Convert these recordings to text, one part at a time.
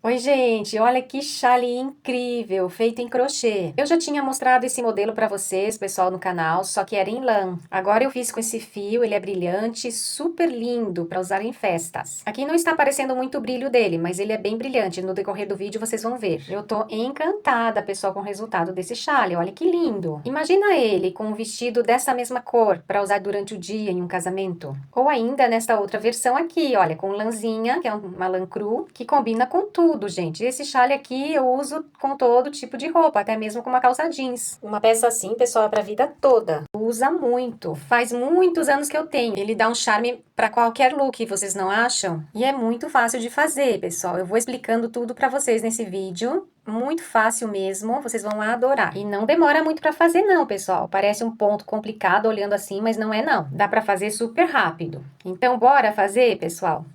Oi, gente, olha que chale incrível, feito em crochê. Eu já tinha mostrado esse modelo para vocês, pessoal, no canal, só que era em lã. Agora eu fiz com esse fio, ele é brilhante, super lindo para usar em festas. Aqui não está aparecendo muito o brilho dele, mas ele é bem brilhante. No decorrer do vídeo vocês vão ver. Eu tô encantada, pessoal, com o resultado desse chale. Olha que lindo. Imagina ele com um vestido dessa mesma cor para usar durante o dia em um casamento. Ou ainda nesta outra versão aqui, olha, com lãzinha, que é uma lã cru, que combina com tudo, gente. Esse chale aqui eu uso com todo tipo de roupa, até mesmo com uma calça jeans. Uma peça assim, pessoal, é pra vida toda. Usa muito. Faz muitos anos que eu tenho. Ele dá um charme para qualquer look, vocês não acham? E é muito fácil de fazer, pessoal. Eu vou explicando tudo para vocês nesse vídeo. Muito fácil mesmo, vocês vão adorar. E não demora muito para fazer não, pessoal. Parece um ponto complicado olhando assim, mas não é não. Dá para fazer super rápido. Então, bora fazer, pessoal?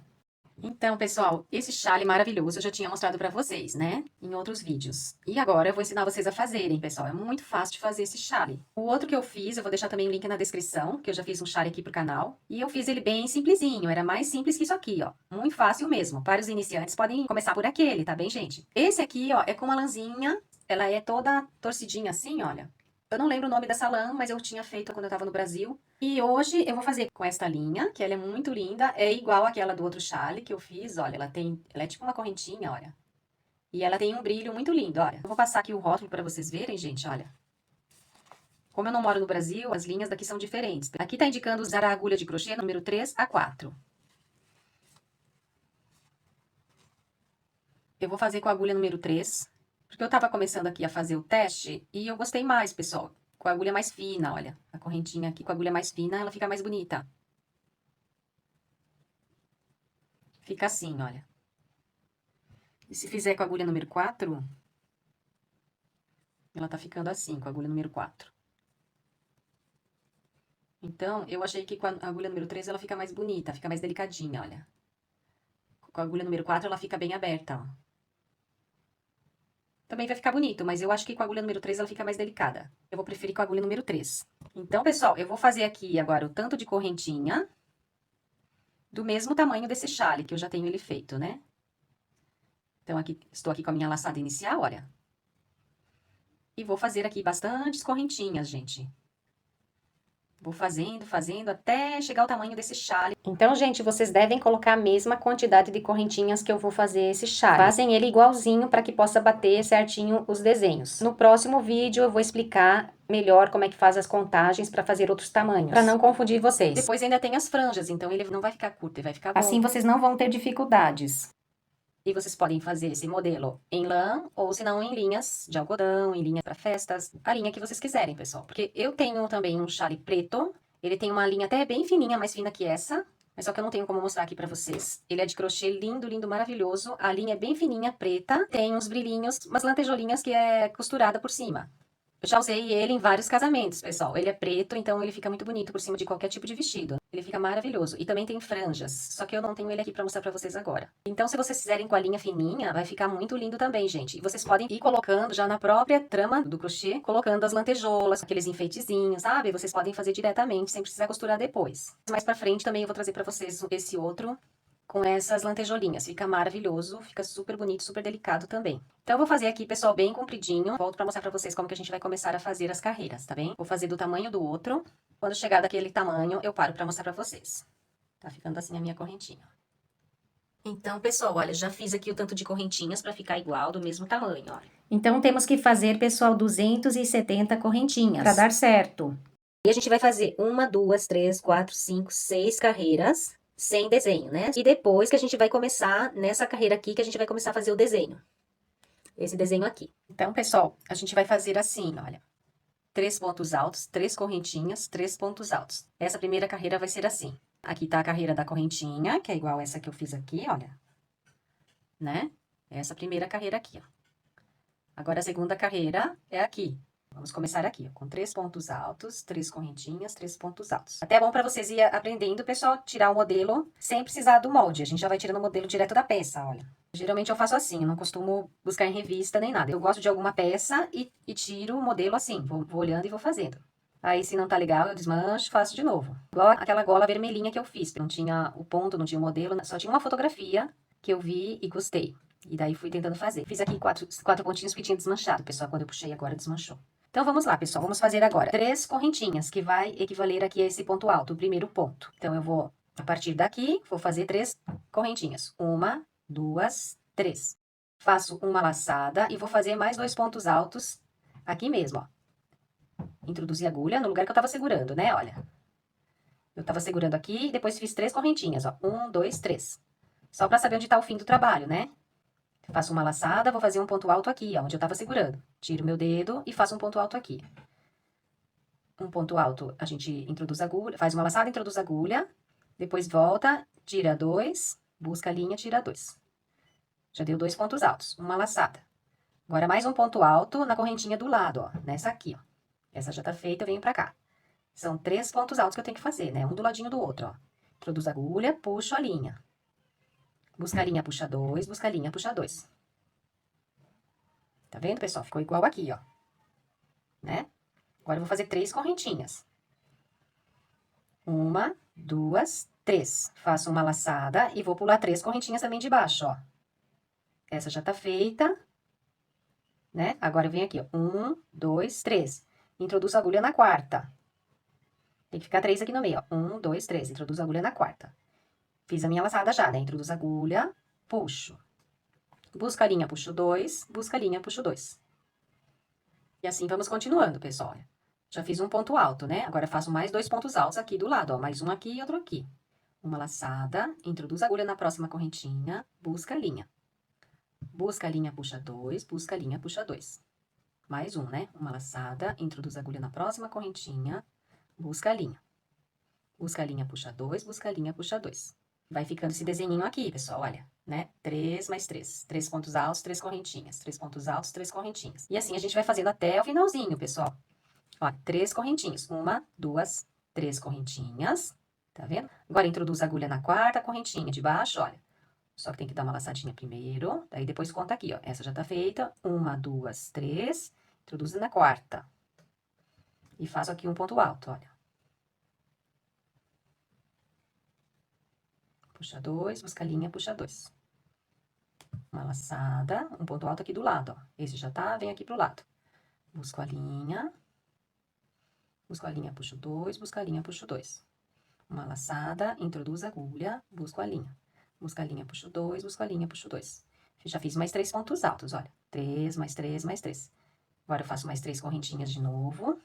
Então, pessoal, esse chale maravilhoso eu já tinha mostrado para vocês, né? Em outros vídeos. E agora eu vou ensinar vocês a fazerem, pessoal. É muito fácil de fazer esse chale. O outro que eu fiz, eu vou deixar também o link na descrição, que eu já fiz um chale aqui pro canal. E eu fiz ele bem simplesinho, era mais simples que isso aqui, ó. Muito fácil mesmo. Para os iniciantes, podem começar por aquele, tá bem, gente? Esse aqui, ó, é com uma lãzinha. Ela é toda torcidinha assim, olha. Eu não lembro o nome dessa lã, mas eu tinha feito quando eu tava no Brasil. E hoje eu vou fazer com esta linha, que ela é muito linda. É igual àquela do outro chale que eu fiz, olha. Ela é tipo uma correntinha, olha. E ela tem um brilho muito lindo, olha. Eu vou passar aqui o rótulo para vocês verem, gente, olha. Como eu não moro no Brasil, as linhas daqui são diferentes. Aqui tá indicando usar a agulha de crochê número 3 a 4. Eu vou fazer com a agulha número 3, porque eu tava começando aqui a fazer o teste e eu gostei mais, pessoal. Com a agulha mais fina, olha. A correntinha aqui com a agulha mais fina, ela fica mais bonita. Fica assim, olha. E se fizer com a agulha número 4, ela tá ficando assim, com a agulha número 4. Então, eu achei que com a agulha número 3 ela fica mais bonita, fica mais delicadinha, olha. Com a agulha número 4 ela fica bem aberta, ó. Também vai ficar bonito, mas eu acho que com a agulha número 3 ela fica mais delicada. Eu vou preferir com a agulha número 3. Então, pessoal, eu vou fazer aqui agora o tanto de correntinha do mesmo tamanho desse chale, que eu já tenho ele feito, né? Então, aqui, estou aqui com a minha laçada inicial, olha. E vou fazer aqui bastantes correntinhas, gente. Vou fazendo, fazendo, até chegar ao tamanho desse chale. Então, gente, vocês devem colocar a mesma quantidade de correntinhas que eu vou fazer esse chale. Fazem ele igualzinho para que possa bater certinho os desenhos. No próximo vídeo eu vou explicar melhor como é que faz as contagens para fazer outros tamanhos, para não confundir vocês. Depois ainda tem as franjas, então ele não vai ficar curto, ele vai ficar bom. Assim vocês não vão ter dificuldades. E vocês podem fazer esse modelo em lã ou se não em linhas de algodão, em linha para festas, a linha que vocês quiserem, pessoal. Porque eu tenho também um chale preto, ele tem uma linha até bem fininha, mais fina que essa, mas só que eu não tenho como mostrar aqui pra vocês. Ele é de crochê lindo, lindo, maravilhoso. A linha é bem fininha, preta, tem uns brilhinhos, umas lantejoulinhas que é costurada por cima. Eu já usei ele em vários casamentos, pessoal. Ele é preto, então ele fica muito bonito por cima de qualquer tipo de vestido. Ele fica maravilhoso. E também tem franjas, só que eu não tenho ele aqui pra mostrar pra vocês agora. Então, se vocês fizerem com a linha fininha, vai ficar muito lindo também, gente. E vocês podem ir colocando já na própria trama do crochê, colocando as lantejoulas, aqueles enfeitezinhos, sabe? Vocês podem fazer diretamente, sem precisar costurar depois. Mais pra frente também eu vou trazer pra vocês esse outro com essas lantejoulinhas. Fica maravilhoso, fica super bonito, super delicado também. Então, eu vou fazer aqui, pessoal, bem compridinho. Volto pra mostrar pra vocês como que a gente vai começar a fazer as carreiras, tá bem? Vou fazer do tamanho do outro. Quando chegar daquele tamanho, eu paro pra mostrar pra vocês. Tá ficando assim a minha correntinha. Então, pessoal, olha, já fiz aqui o tanto de correntinhas pra ficar igual, do mesmo tamanho, olha. Então, temos que fazer, pessoal, 270 correntinhas pra dar certo. E a gente vai fazer 1, 2, 3, 4, 5, 6 carreiras sem desenho, né? E depois que a gente vai começar, nessa carreira aqui, que a gente vai começar a fazer o desenho. Esse desenho aqui. Então, pessoal, a gente vai fazer assim, olha. 3 pontos altos, 3 correntinhas, 3 pontos altos. Essa primeira carreira vai ser assim. Aqui tá a carreira da correntinha, que é igual essa que eu fiz aqui, olha. Né? Essa primeira carreira aqui, ó. Agora, a segunda carreira é aqui. Vamos começar aqui, ó, com 3 pontos altos, 3 correntinhas, 3 pontos altos. Até é bom pra vocês ir aprendendo, pessoal, tirar o modelo sem precisar do molde. A gente já vai tirando o modelo direto da peça, olha. Geralmente eu faço assim, eu não costumo buscar em revista nem nada. Eu gosto de alguma peça e tiro o modelo assim, vou olhando e vou fazendo. Aí, se não tá legal, eu desmancho, faço de novo. Igual aquela gola vermelhinha que eu fiz. Não tinha o ponto, não tinha o modelo, só tinha uma fotografia que eu vi e gostei. E daí fui tentando fazer. Fiz aqui quatro pontinhos que tinha desmanchado, pessoal. Quando eu puxei agora, desmanchou. Então, vamos lá, pessoal. Vamos fazer agora 3 correntinhas, que vai equivaler aqui a esse ponto alto, o primeiro ponto. Então, eu vou, a partir daqui, vou fazer 3 correntinhas. 1, 2, 3. Faço uma laçada e vou fazer mais 2 pontos altos aqui mesmo, ó. Introduzi a agulha no lugar que eu tava segurando, né? Olha. Eu tava segurando aqui e depois fiz 3 correntinhas, ó. 1, 2, 3. Só pra saber onde tá o fim do trabalho, né? Faço uma laçada, vou fazer um ponto alto aqui, ó, onde eu tava segurando. Tiro meu dedo e faço um ponto alto aqui. Um ponto alto, a gente introduz a agulha, faz uma laçada, introduz a agulha, depois volta, tira 2, busca a linha, tira 2. Já deu 2 pontos altos, uma laçada. Agora, mais um ponto alto na correntinha do lado, ó, nessa aqui, ó. Essa já tá feita, eu venho pra cá. São 3 pontos altos que eu tenho que fazer, né? Um do ladinho do outro, ó. Introduz a agulha, puxo a linha. Busca a linha, puxa 2, busca a linha, puxa 2. Tá vendo, pessoal? Ficou igual aqui, ó. Né? Agora, eu vou fazer 3 correntinhas. 1, 2, 3. Faço uma laçada e vou pular 3 correntinhas também de baixo, ó. Essa já tá feita, né? Agora, eu venho aqui, ó. 1, 2, 3. Introduzo a agulha na quarta. Tem que ficar 3 aqui no meio, ó. 1, 2, 3. Introduzo a agulha na quarta. Fiz a minha laçada já, né? Introduzo a agulha, puxo. Busca a linha, puxo 2. Busca a linha, puxo 2. E assim vamos continuando, pessoal. Já fiz um ponto alto, né? Agora, faço mais 2 pontos altos aqui do lado, ó. Mais um aqui e outro aqui. Uma laçada, introduz a agulha na próxima correntinha, busca a linha. Busca a linha, puxa 2, busca a linha, puxa 2. Mais um, né? Uma laçada, introduz a agulha na próxima correntinha, busca a linha. Busca a linha, puxa 2, busca a linha, puxa 2. Vai ficando esse desenhinho aqui, pessoal, olha, né? 3 mais 3. 3 pontos altos, 3 correntinhas. 3 pontos altos, 3 correntinhas. E assim a gente vai fazendo até o finalzinho, pessoal. Ó, 3 correntinhas. 1, 2, 3 correntinhas. Tá vendo? Agora, introduz a agulha na quarta correntinha de baixo, olha. Só que tem que dar uma laçadinha primeiro, daí depois conta aqui, ó. Essa já tá feita. 1, 2, 3. Introduz na quarta. E faço aqui um ponto alto, olha. Puxa 2, busca a linha, puxa 2. Uma laçada, um ponto alto aqui do lado, ó. Esse já tá, vem aqui pro lado. Busco a linha. Busco a linha, puxo 2, busco a linha, puxo 2. Uma laçada, introduz a agulha, busco a linha. Busco a linha, puxo 2, busco a linha, puxo 2. Já fiz mais 3 pontos altos, olha. 3, mais 3, mais 3. Agora, eu faço mais 3 correntinhas de novo.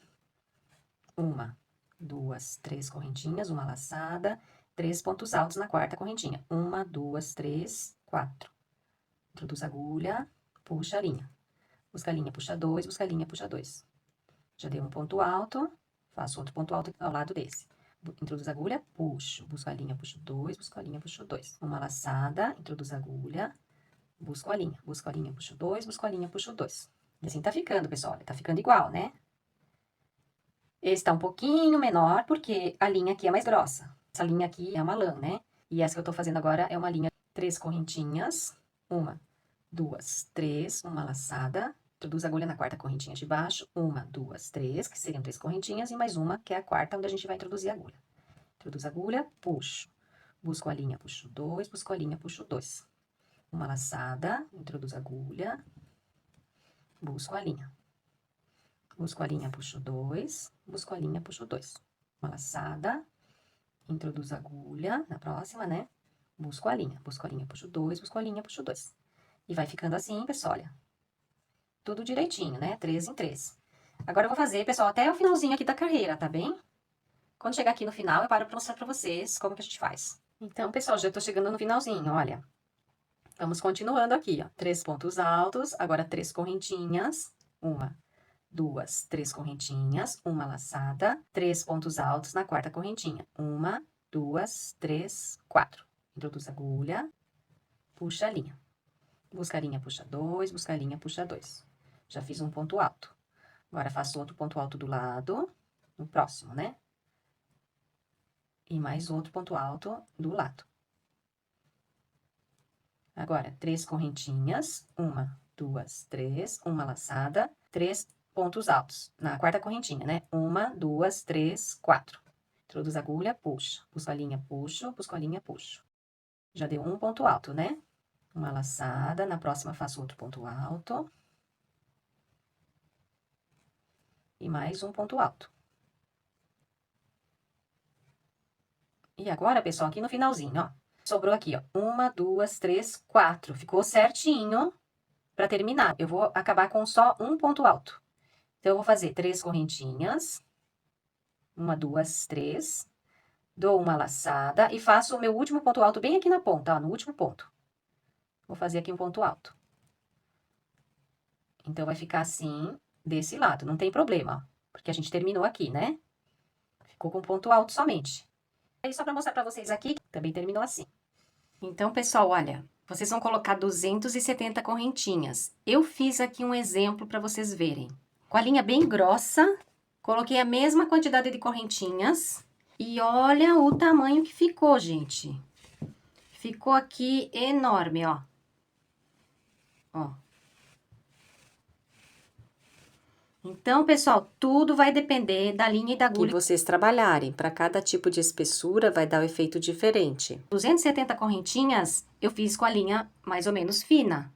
1, 2, 3 correntinhas, uma laçada, 3 pontos altos na quarta correntinha. 1, 2, 3, 4. Introduz a agulha, puxa a linha. Busca a linha, puxa 2, busca a linha, puxa 2. Já dei um ponto alto, faço outro ponto alto ao lado desse. Introduz a agulha, puxo, busco a linha, puxo 2, busco a linha, puxo 2. Uma laçada, introduz a agulha, busco a linha, puxo 2, busco a linha, puxo 2. E assim tá ficando, pessoal, tá ficando igual, né? Esse tá um pouquinho menor, porque a linha aqui é mais grossa. Essa linha aqui é uma lã, né? E essa que eu tô fazendo agora é uma linha 3 correntinhas. 1, 2, 3, uma laçada. Introduz a agulha na quarta correntinha de baixo. 1, 2, 3, que seriam 3 correntinhas. E mais uma, que é a quarta, onde a gente vai introduzir a agulha. Introduz a agulha, puxo. Busco a linha, puxo 2, busco a linha, puxo 2. Uma laçada, introduz a agulha. Busco a linha. Busco a linha, puxo 2, busco a linha, puxo 2. Uma laçada, introduz a agulha, na próxima, né? Busco a linha, puxo 2, busco a linha, puxo 2. E vai ficando assim, pessoal, olha. Tudo direitinho, né? 3 em 3. Agora, eu vou fazer, pessoal, até o finalzinho aqui da carreira, tá bem? Quando chegar aqui no final, eu paro pra mostrar pra vocês como que a gente faz. Então, pessoal, já tô chegando no finalzinho, olha. Vamos continuando aqui, ó. 3 pontos altos, agora 3 correntinhas. 1, 2, 3 correntinhas, uma laçada, 3 pontos altos na quarta correntinha. 1, 2, 3, 4. Introduz a agulha, puxa a linha. Busca a linha, puxa 2, busca a linha, puxa 2. Já fiz um ponto alto. Agora, faço outro ponto alto do lado, no próximo, né? E mais outro ponto alto do lado. Agora, 3 correntinhas, 1, 2, 3, uma laçada, 3 pontos altos na quarta correntinha, né? 1, 2, 3, 4. Introduz a agulha, puxa. Busco a linha, puxo, busco a linha, puxo. Já deu um ponto alto, né? Uma laçada, na próxima faço outro ponto alto. E mais um ponto alto. E agora, pessoal, aqui no finalzinho, ó. Sobrou aqui, ó. 1, 2, 3, 4. Ficou certinho pra terminar. Eu vou acabar com só um ponto alto. Então, eu vou fazer 3 correntinhas. 1, 2, 3. Dou uma laçada e faço o meu último ponto alto bem aqui na ponta, ó, no último ponto. Vou fazer aqui um ponto alto. Então, vai ficar assim, desse lado. Não tem problema, ó. Porque a gente terminou aqui, né? Ficou com ponto alto somente. Aí, só pra mostrar pra vocês aqui, também terminou assim. Então, pessoal, olha, vocês vão colocar 270 correntinhas. Eu fiz aqui um exemplo para vocês verem. Com a linha bem grossa, coloquei a mesma quantidade de correntinhas. E olha o tamanho que ficou, gente. Ficou aqui enorme, ó. Ó. Então, pessoal, tudo vai depender da linha e da agulha que vocês trabalharem. Para cada tipo de espessura, vai dar um efeito diferente. 270 correntinhas, eu fiz com a linha mais ou menos fina.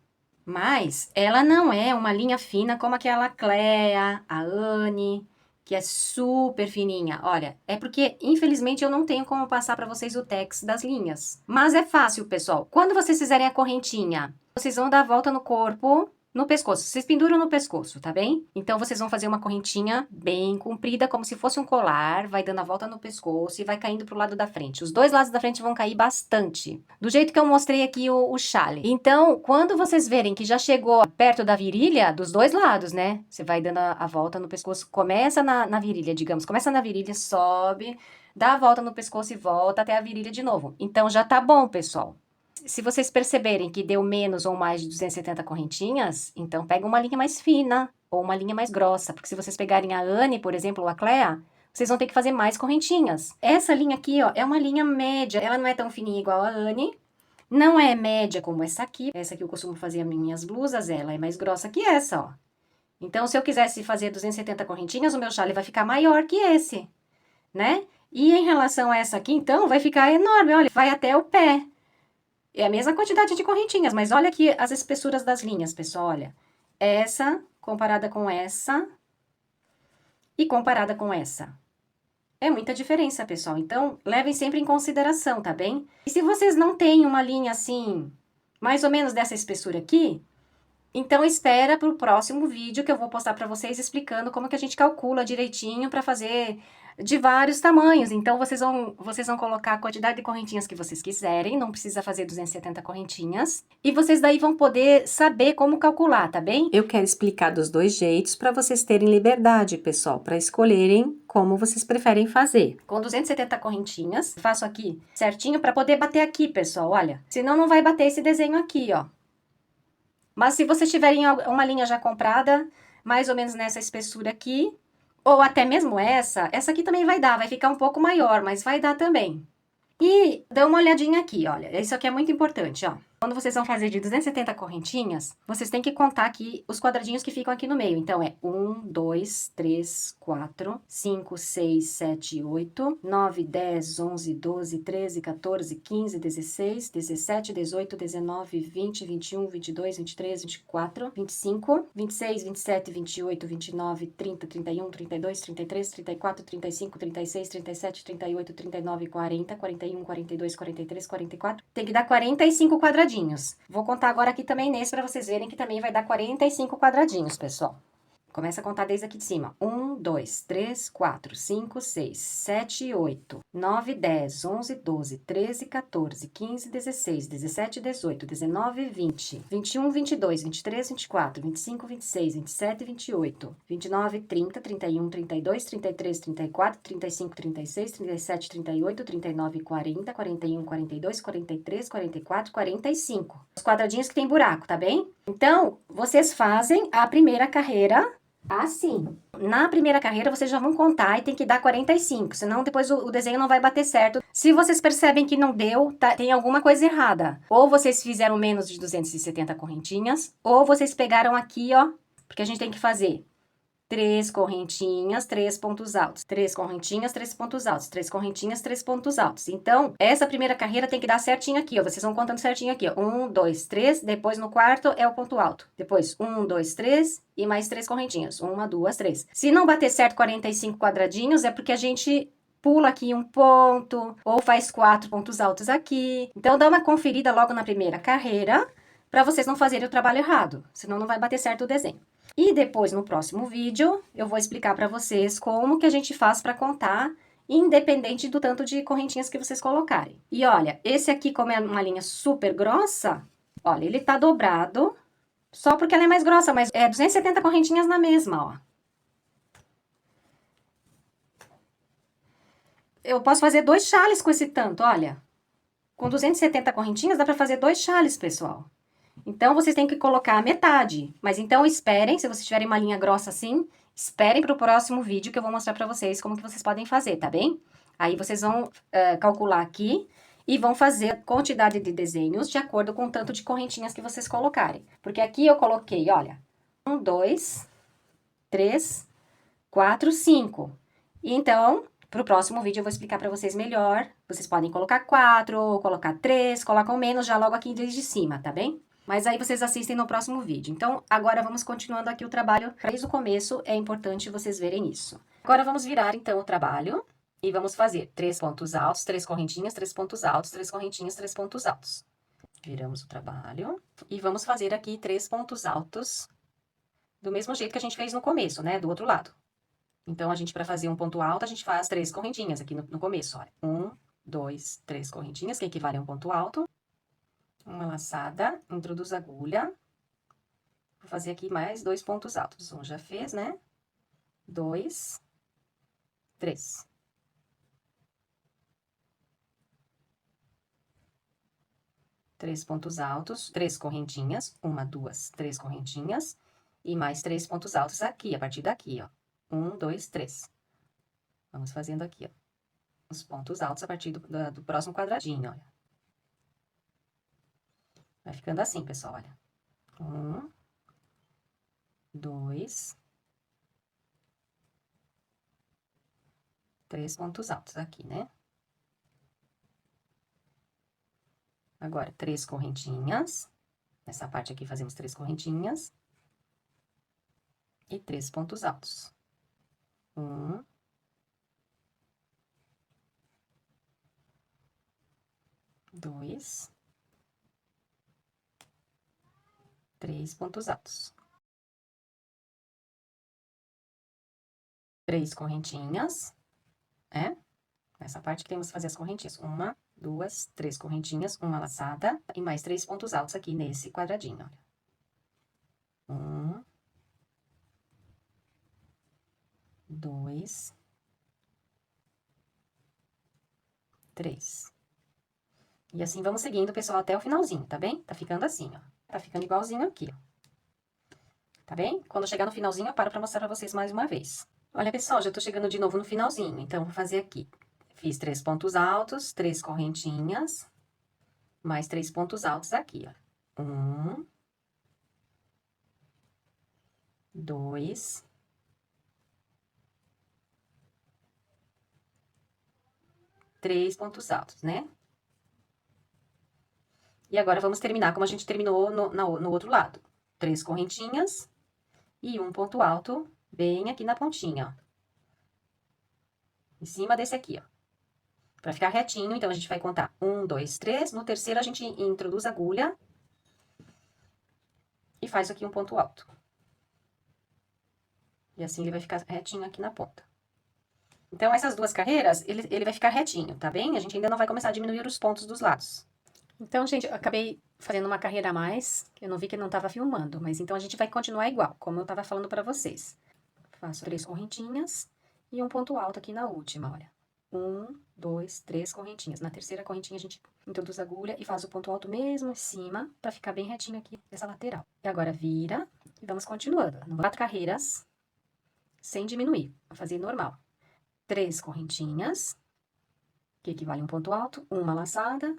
Mas ela não é uma linha fina como aquela Clea, a Anne, que é super fininha. Olha, é porque, infelizmente, eu não tenho como passar para vocês o tex das linhas. Mas é fácil, pessoal. Quando vocês fizerem a correntinha, vocês vão dar a volta no corpo, no pescoço. Vocês penduram no pescoço, tá bem? Então, vocês vão fazer uma correntinha bem comprida, como se fosse um colar, vai dando a volta no pescoço e vai caindo pro lado da frente. Os dois lados da frente vão cair bastante. Do jeito que eu mostrei aqui o chale. Então, quando vocês verem que já chegou perto da virilha, dos dois lados, né? Você vai dando a volta no pescoço, começa na virilha, digamos. Começa na virilha, sobe, dá a volta no pescoço e volta até a virilha de novo. Então, já tá bom, pessoal. Se vocês perceberem que deu menos ou mais de 270 correntinhas, então pega uma linha mais fina ou uma linha mais grossa. Porque se vocês pegarem a Anne, por exemplo, ou a Clea, vocês vão ter que fazer mais correntinhas. Essa linha aqui, ó, é uma linha média. Ela não é tão fininha igual a Anne. Não é média como essa aqui. Essa aqui eu costumo fazer as minhas blusas, ela é mais grossa que essa, ó. Então, se eu quisesse fazer 270 correntinhas, o meu chale vai ficar maior que esse, né? E em relação a essa aqui, então, vai ficar enorme, olha, vai até o pé. É a mesma quantidade de correntinhas, mas olha aqui as espessuras das linhas, pessoal, olha. Essa comparada com essa e comparada com essa. É muita diferença, pessoal. Então, levem sempre em consideração, tá bem? E se vocês não têm uma linha assim, mais ou menos dessa espessura aqui, então espera pro próximo vídeo que eu vou postar para vocês explicando como que a gente calcula direitinho para fazer de vários tamanhos. Então, vocês vão colocar a quantidade de correntinhas que vocês quiserem, não precisa fazer 270 correntinhas. E vocês daí vão poder saber como calcular, tá bem? Eu quero explicar dos dois jeitos para vocês terem liberdade, pessoal, para escolherem como vocês preferem fazer. Com 270 correntinhas, faço aqui certinho para poder bater aqui, pessoal, olha. Senão não vai bater esse desenho aqui, ó. Mas se vocês tiverem uma linha já comprada, mais ou menos nessa espessura aqui, ou até mesmo essa aqui também vai dar, vai ficar um pouco maior, mas vai dar também. E dá uma olhadinha aqui, olha, isso aqui é muito importante, ó. Quando vocês vão fazer de 270 correntinhas, vocês têm que contar aqui os quadradinhos que ficam aqui no meio. Então, é 1, 2, 3, 4, 5, 6, 7, 8, 9, 10, 11, 12, 13, 14, 15, 16, 17, 18, 19, 20, 21, 22, 23, 24, 25, 26, 27, 28, 29, 30, 31, 32, 33, 34, 35, 36, 37, 38, 39, 40, 41, 42, 43, 44. Tem que dar 45 quadradinhos. Vou contar agora aqui também nesse para vocês verem que também vai dar 45 quadradinhos, pessoal. Começa a contar desde aqui de cima. 1, 2, 3, 4, 5, 6, 7, 8, 9, 10, 11, 12, 13, 14, 15, 16, 17, 18, 19, 20, 21, 22, 23, 24, 25, 26, 27, 28, 29, 30, 31, 32, 33, 34, 35, 36, 37, 38, 39, 40, 41, 42, 43, 44, 45. Os quadradinhos que tem buraco, tá bem? Então, vocês fazem a primeira carreira assim. Na primeira carreira, vocês já vão contar e tem que dar 45, senão depois o desenho não vai bater certo. Se vocês percebem que não deu, tem alguma coisa errada. Ou vocês fizeram menos de 270 correntinhas, ou vocês pegaram aqui, ó, porque a gente tem que fazer 3 correntinhas, 3 pontos altos, 3 correntinhas, 3 pontos altos, 3 correntinhas, 3 pontos altos. Então, essa primeira carreira tem que dar certinho aqui, ó. Vocês vão contando certinho aqui, ó. 1, 2, 3, depois no quarto é o ponto alto. Depois, 1, 2, 3 e mais 3 correntinhas. 1, 2, 3. Se não bater certo 45 quadradinhos, é porque a gente pula aqui um ponto, ou faz 4 pontos altos aqui. Então, dá uma conferida logo na primeira carreira, para vocês não fazerem o trabalho errado, senão não vai bater certo o desenho. E depois, no próximo vídeo, eu vou explicar para vocês como que a gente faz para contar, independente do tanto de correntinhas que vocês colocarem. E olha, esse aqui, como é uma linha super grossa, olha, ele tá dobrado, só porque ela é mais grossa, mas é 270 correntinhas na mesma, ó. Eu posso fazer 2 xales com esse tanto, olha. Com 270 correntinhas, dá para fazer 2 xales, pessoal. Então, vocês têm que colocar a metade. Mas então, esperem, se vocês tiverem uma linha grossa assim, esperem para o próximo vídeo que eu vou mostrar para vocês como que vocês podem fazer, tá bem? Aí, vocês vão calcular aqui e vão fazer a quantidade de desenhos de acordo com o tanto de correntinhas que vocês colocarem. Porque aqui eu coloquei, olha, 1, 2, 3, 4, 5. Então, para o próximo vídeo eu vou explicar para vocês melhor. Vocês podem colocar 4, ou colocar 3, colocam menos já logo aqui desde cima, tá bem? Mas aí vocês assistem no próximo vídeo. Então, agora vamos continuando aqui o trabalho. Desde o começo é importante vocês verem isso. Agora vamos virar então o trabalho e vamos fazer 3 pontos altos, 3 correntinhas, 3 pontos altos, 3 correntinhas, 3 pontos altos. Viramos o trabalho e vamos fazer aqui 3 pontos altos do mesmo jeito que a gente fez no começo, né? Do outro lado. Então, a gente, para fazer um ponto alto, a gente faz 3 correntinhas aqui no começo, olha. 1, 2, 3 correntinhas, que equivale a um ponto alto. Uma laçada, introduz a agulha. Vou fazer aqui mais 2 pontos altos. Um já fez, né? 2, 3. Três pontos altos, 3 correntinhas. 1, 2, 3 correntinhas. E mais 3 pontos altos aqui, a partir daqui, ó. 1, 2, 3. Vamos fazendo aqui, ó. Os pontos altos a partir do próximo quadradinho, olha. Vai ficando assim, pessoal, olha. 1, 2, 3 pontos altos aqui, né? Agora, 3 correntinhas. Nessa parte aqui, fazemos 3 correntinhas. E 3 pontos altos. 1, 2, 3 pontos altos. 3 correntinhas, né? Nessa parte que temos que fazer as correntinhas. 1, 2, 3 correntinhas, uma laçada e mais 3 pontos altos aqui nesse quadradinho, olha. 1, 2, 3. E assim vamos seguindo, pessoal, até o finalzinho, tá bem? Tá ficando assim, ó. Tá ficando igualzinho aqui, ó. Tá bem? Quando chegar no finalzinho, eu paro pra mostrar pra vocês mais uma vez. Olha, pessoal, já tô chegando de novo no finalzinho, então, vou fazer aqui. Fiz 3 pontos altos, 3 correntinhas, mais 3 pontos altos aqui, ó. 1, 2, 3 pontos altos, né? E agora, vamos terminar como a gente terminou no outro lado. 3 correntinhas e um ponto alto bem aqui na pontinha, ó. Em cima desse aqui, ó. Pra ficar retinho, então, a gente vai contar 1, 2, 3. No terceiro, a gente introduz a agulha e faz aqui um ponto alto. E assim, ele vai ficar retinho aqui na ponta. Então, essas duas carreiras, ele vai ficar retinho, tá bem? A gente ainda não vai começar a diminuir os pontos dos lados. Então, gente, eu acabei fazendo uma carreira a mais, que eu não vi que não tava filmando, mas então a gente vai continuar igual, como eu tava falando pra vocês. Faço 3 correntinhas e um ponto alto aqui na última, olha. 1, 2, 3 correntinhas. Na terceira correntinha, a gente introduz a agulha e faz o ponto alto mesmo em cima, pra ficar bem retinho aqui nessa lateral. E agora, vira e vamos continuando. 4 carreiras, sem diminuir, vou fazer normal. 3 correntinhas, que equivale a um ponto alto, uma laçada,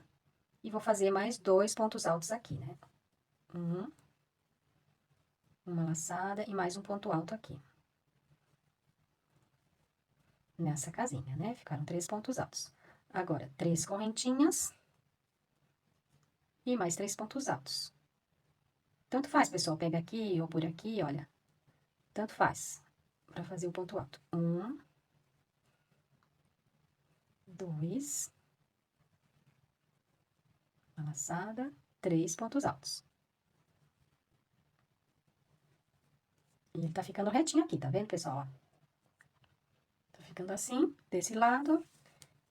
e vou fazer mais 2 pontos altos aqui, né? Uma laçada e mais um ponto alto aqui. nessa casinha, né? Ficaram 3 pontos altos. Agora, 3 correntinhas e mais 3 pontos altos. Tanto faz, pessoal, pega aqui ou por aqui, olha. Tanto faz, para fazer o ponto alto. 1, 2, uma laçada, 3 pontos altos. E ele tá ficando retinho aqui, tá vendo, pessoal? Ó. Tá ficando assim, desse lado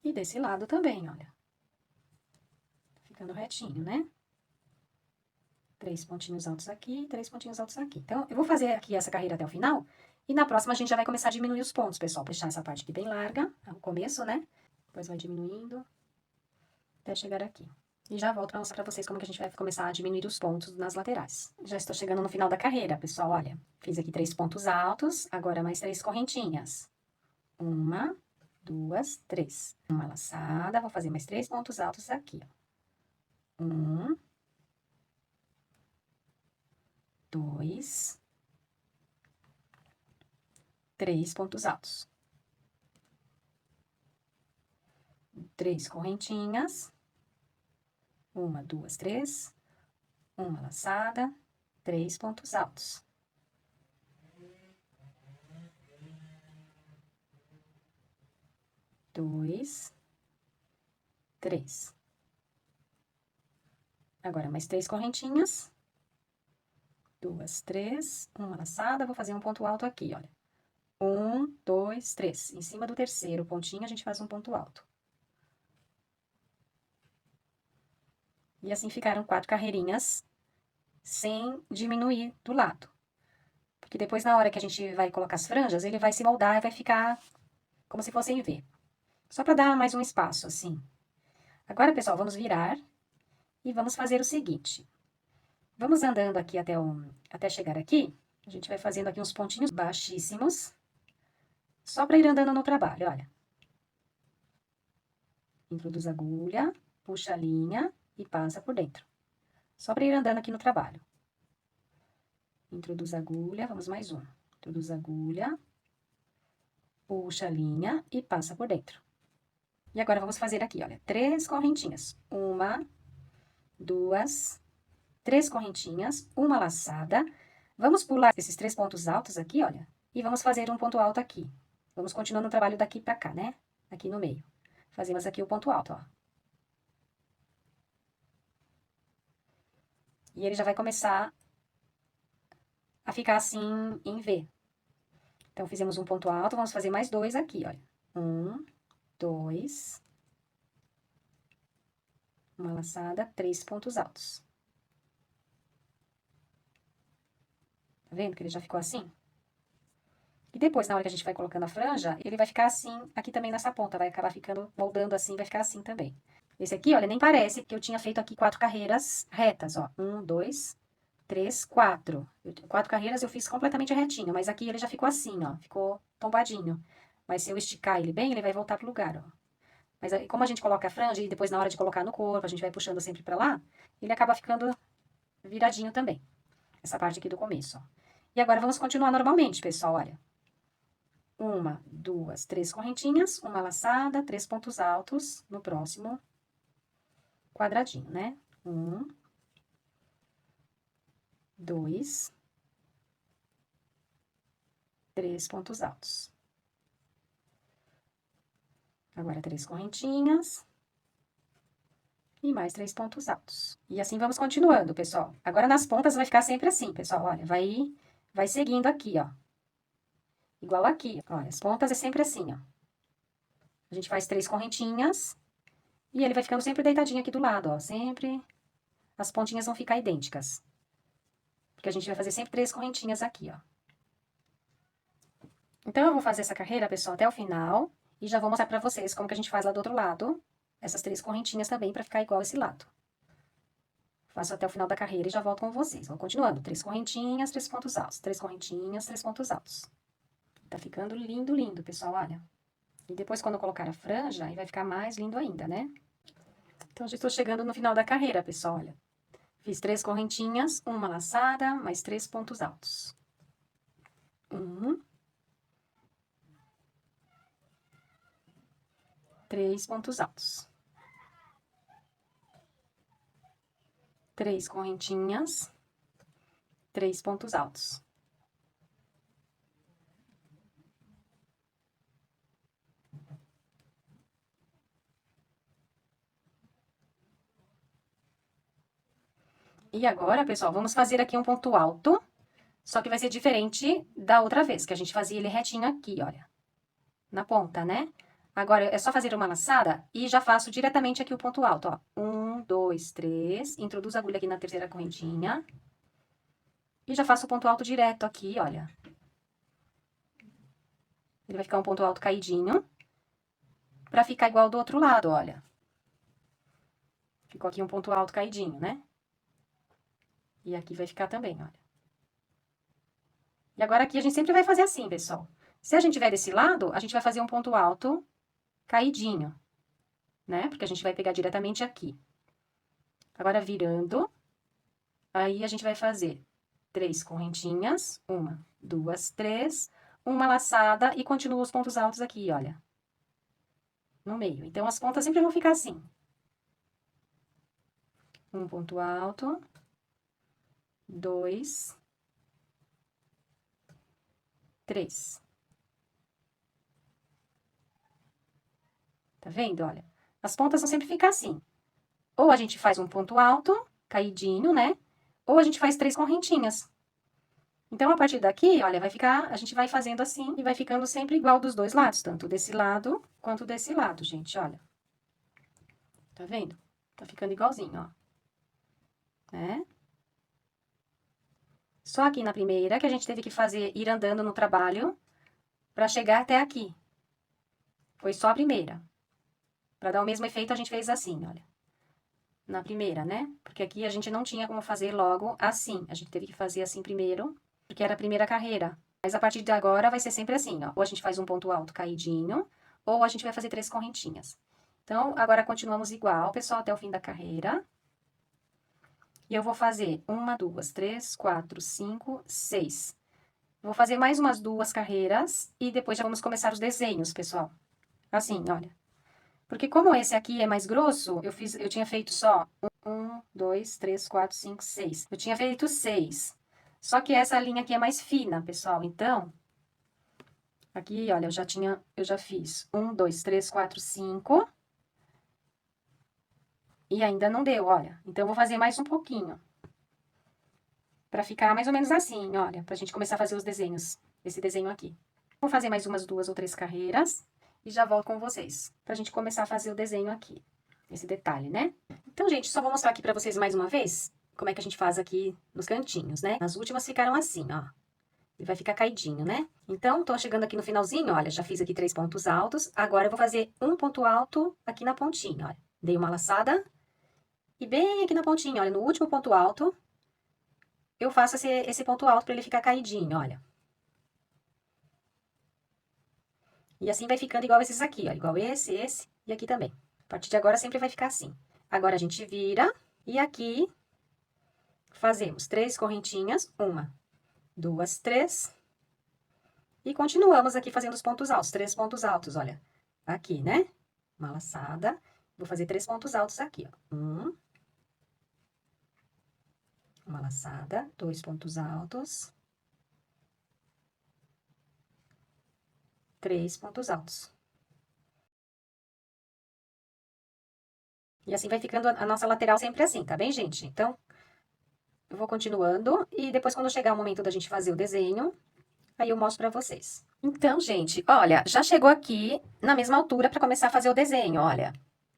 e desse lado também, olha. Tá ficando retinho, né? 3 pontinhos altos aqui, 3 pontinhos altos aqui. Então, eu vou fazer aqui essa carreira até o final. E na próxima a gente já vai começar a diminuir os pontos, pessoal. Deixar essa parte aqui bem larga, no começo, né? Depois vai diminuindo até chegar aqui. E já volto pra mostrar pra vocês como que a gente vai começar a diminuir os pontos nas laterais. Já estou chegando no final da carreira, pessoal, olha. Fiz aqui 3 pontos altos, agora mais 3 correntinhas. 1, 2, 3. Uma laçada, vou fazer mais 3 pontos altos aqui, ó. 1, 2, 3 pontos altos. 3 correntinhas. 1, 2, 3. Uma laçada, 3 pontos altos. Dois, 3. Agora, mais 3 correntinhas. 2, 3. Uma laçada, vou fazer um ponto alto aqui, olha. 1, 2, 3. Em cima do terceiro pontinho, a gente faz um ponto alto. E assim ficaram 4 carreirinhas, sem diminuir do lado. Porque depois, na hora que a gente vai colocar as franjas, ele vai se moldar e vai ficar como se fosse em V. Só para dar mais um espaço, assim. Agora, pessoal, vamos virar e vamos fazer o seguinte. Vamos andando aqui até chegar aqui. A gente vai fazendo aqui uns pontinhos baixíssimos. Só para ir andando no trabalho, olha. Introduz a agulha, puxa a linha e passa por dentro. Só para ir andando aqui no trabalho. Introduz a agulha, vamos mais um. Introduz a agulha, puxa a linha e passa por dentro. E agora vamos fazer aqui, olha, 3 correntinhas. 1, 2, 3 correntinhas, uma laçada. Vamos pular esses 3 pontos altos aqui, olha, e vamos fazer um ponto alto aqui. Vamos continuar no trabalho daqui pra cá, né? Aqui no meio. Fazemos aqui o ponto alto, ó. E ele já vai começar a ficar assim em V. Então, fizemos um ponto alto, vamos fazer mais 2 aqui, olha. 1, 2, uma laçada, 3 pontos altos. Tá vendo que ele já ficou assim? E depois, na hora que a gente vai colocando a franja, ele vai ficar assim, aqui também nessa ponta, vai acabar ficando, moldando assim, vai ficar assim também. Esse aqui, olha, nem parece que eu tinha feito aqui 4 carreiras retas, ó. 1, 2, 3, 4. 4 carreiras eu fiz completamente retinho, mas aqui ele já ficou assim, ó, ficou tombadinho. Mas se eu esticar ele bem, ele vai voltar pro lugar, ó. Mas aí, como a gente coloca a franja e depois na hora de colocar no corpo, a gente vai puxando sempre pra lá, ele acaba ficando viradinho também. Essa parte aqui do começo, ó. E agora vamos continuar normalmente, pessoal, olha. 1, 2, 3 correntinhas, uma laçada, 3 pontos altos no próximo quadradinho, né? 1, 2, 3 pontos altos. Agora, 3 correntinhas. E mais 3 pontos altos. E assim vamos continuando, pessoal. Agora, nas pontas vai ficar sempre assim, pessoal. Olha, vai seguindo aqui, ó. Igual aqui. Olha, as pontas é sempre assim, ó. A gente faz 3 correntinhas. E ele vai ficando sempre deitadinho aqui do lado, ó. Sempre as pontinhas vão ficar idênticas. Porque a gente vai fazer sempre 3 correntinhas aqui, ó. Então, eu vou fazer essa carreira, pessoal, até o final. E já vou mostrar pra vocês como que a gente faz lá do outro lado. Essas 3 correntinhas também, pra ficar igual esse lado. Faço até o final da carreira e já volto com vocês. Vou continuando. 3 correntinhas, 3 pontos altos. 3 correntinhas, 3 pontos altos. Tá ficando lindo, lindo, pessoal, olha. E depois, quando eu colocar a franja, aí vai ficar mais lindo ainda, né? Então, já estou chegando no final da carreira, pessoal, olha. Fiz 3 correntinhas, uma laçada, mais 3 pontos altos. 1, 3 pontos altos. 3 correntinhas, 3 pontos altos. E agora, pessoal, vamos fazer aqui um ponto alto, só que vai ser diferente da outra vez, que a gente fazia ele retinho aqui, olha, na ponta, né? Agora, é só fazer uma laçada e já faço diretamente aqui o ponto alto, ó. 1, 2, 3, introduzo a agulha aqui na terceira correntinha. E já faço o ponto alto direto aqui, olha. Ele vai ficar um ponto alto caidinho, pra ficar igual do outro lado, olha. Ficou aqui um ponto alto caidinho, né? E aqui vai ficar também, olha. E agora aqui a gente sempre vai fazer assim, pessoal. Se a gente tiver desse lado, a gente vai fazer um ponto alto caidinho, né? Porque a gente vai pegar diretamente aqui. Agora, virando, aí a gente vai fazer 3 correntinhas, 1, 2, 3, uma laçada e continua os pontos altos aqui, olha. No meio. Então, as pontas sempre vão ficar assim. Um ponto alto, 2, 3. Tá vendo? Olha, as pontas vão sempre ficar assim. Ou a gente faz um ponto alto, caidinho, né? Ou a gente faz 3 correntinhas. Então, a partir daqui, olha, vai ficar, a gente vai fazendo assim e vai ficando sempre igual dos dois lados, tanto desse lado quanto desse lado, gente, olha. Tá vendo? Tá ficando igualzinho, ó. Né? Só aqui na primeira que a gente teve que fazer, ir andando no trabalho pra chegar até aqui. Foi só a primeira. Pra dar o mesmo efeito, a gente fez assim, olha. Na primeira, né? Porque aqui a gente não tinha como fazer logo assim. A gente teve que fazer assim primeiro, porque era a primeira carreira. Mas a partir de agora vai ser sempre assim, ó. Ou a gente faz um ponto alto caidinho, ou a gente vai fazer 3 correntinhas. Então, agora continuamos igual, pessoal, até o fim da carreira. E eu vou fazer 1, 2, 3, 4, 5, 6. Vou fazer mais umas 2 carreiras e depois já vamos começar os desenhos, pessoal. Assim, olha. Porque como esse aqui é mais grosso, eu tinha feito só 1, 2, 3, 4, 5, 6. Eu tinha feito 6. Só que essa linha aqui é mais fina, pessoal. Então, aqui, olha, eu já fiz 1, 2, 3, 4, 5. E ainda não deu, olha. Então, eu vou fazer mais um pouquinho. Pra ficar mais ou menos assim, olha. Pra gente começar a fazer os desenhos. Esse desenho aqui. Vou fazer mais umas 2 ou 3 carreiras. E já volto com vocês. Pra gente começar a fazer o desenho aqui. Esse detalhe, né? Então, gente, só vou mostrar aqui pra vocês mais uma vez. Como é que a gente faz aqui nos cantinhos, né? As últimas ficaram assim, ó. Ele vai ficar caidinho, né? Então, tô chegando aqui no finalzinho, olha. Já fiz aqui 3 pontos altos. Agora, eu vou fazer um ponto alto aqui na pontinha, olha. Dei uma laçada. E bem aqui na pontinha, olha, no último ponto alto, eu faço esse ponto alto pra ele ficar caidinho, olha. E assim vai ficando igual esses aqui, ó, igual esse e aqui também. A partir de agora sempre vai ficar assim. Agora a gente vira e aqui fazemos 3 correntinhas, 1, 2, 3. E continuamos aqui fazendo os pontos altos, 3 pontos altos, olha. Aqui, né? Uma laçada. Vou fazer 3 pontos altos aqui, ó. Uma laçada, 2 pontos altos. 3 pontos altos. E assim vai ficando a nossa lateral sempre assim, tá bem, gente? Então, eu vou continuando e depois quando chegar o momento da gente fazer o desenho, aí eu mostro pra vocês. Então, gente, olha, já chegou aqui na mesma altura pra começar a fazer o desenho, olha.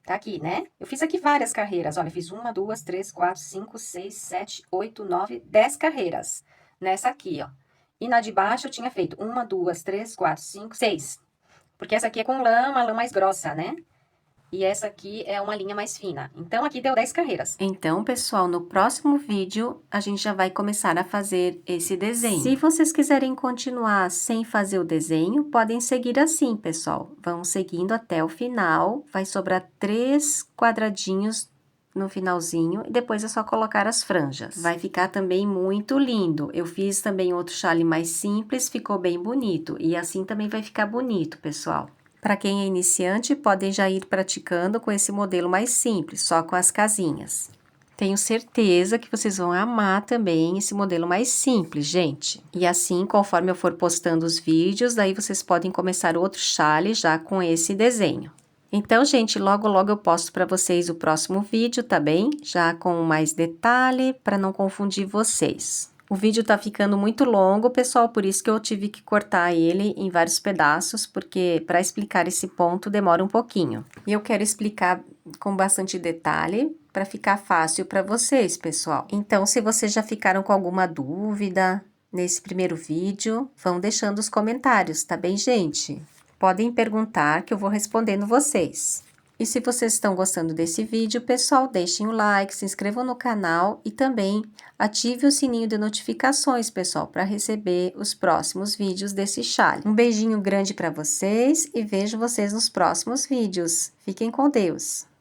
Tá aqui, né? Eu fiz aqui várias carreiras, olha, fiz 1, 2, 3, 4, 5, 6, 7, 8, 9, 10 carreiras nessa aqui, ó. E na de baixo eu tinha feito 1, 2, 3, 4, 5, 6. Porque essa aqui é com lã, uma lã mais grossa, né? E essa aqui é uma linha mais fina. Então, aqui deu 10 carreiras. Então, pessoal, no próximo vídeo, a gente já vai começar a fazer esse desenho. Se vocês quiserem continuar sem fazer o desenho, podem seguir assim, pessoal. Vão seguindo até o final, vai sobrar 3 quadradinhos no finalzinho, e depois é só colocar as franjas. Vai ficar também muito lindo. Eu fiz também outro chale mais simples, ficou bem bonito. E assim também vai ficar bonito, pessoal. Para quem é iniciante, podem já ir praticando com esse modelo mais simples, só com as casinhas. Tenho certeza que vocês vão amar também esse modelo mais simples, gente. E assim, conforme eu for postando os vídeos, daí vocês podem começar outro chale já com esse desenho. Então, gente, logo logo eu posto para vocês o próximo vídeo, tá bem? Já com mais detalhe, para não confundir vocês. O vídeo tá ficando muito longo, pessoal, por isso que eu tive que cortar ele em vários pedaços, porque para explicar esse ponto demora um pouquinho. E eu quero explicar com bastante detalhe, para ficar fácil para vocês, pessoal. Então, se vocês já ficaram com alguma dúvida nesse primeiro vídeo, vão deixando os comentários, tá bem, gente? Podem perguntar que eu vou respondendo vocês. E se vocês estão gostando desse vídeo, pessoal, deixem o like, se inscrevam no canal e também ative o sininho de notificações, pessoal, para receber os próximos vídeos desse chale. Um beijinho grande para vocês e vejo vocês nos próximos vídeos. Fiquem com Deus!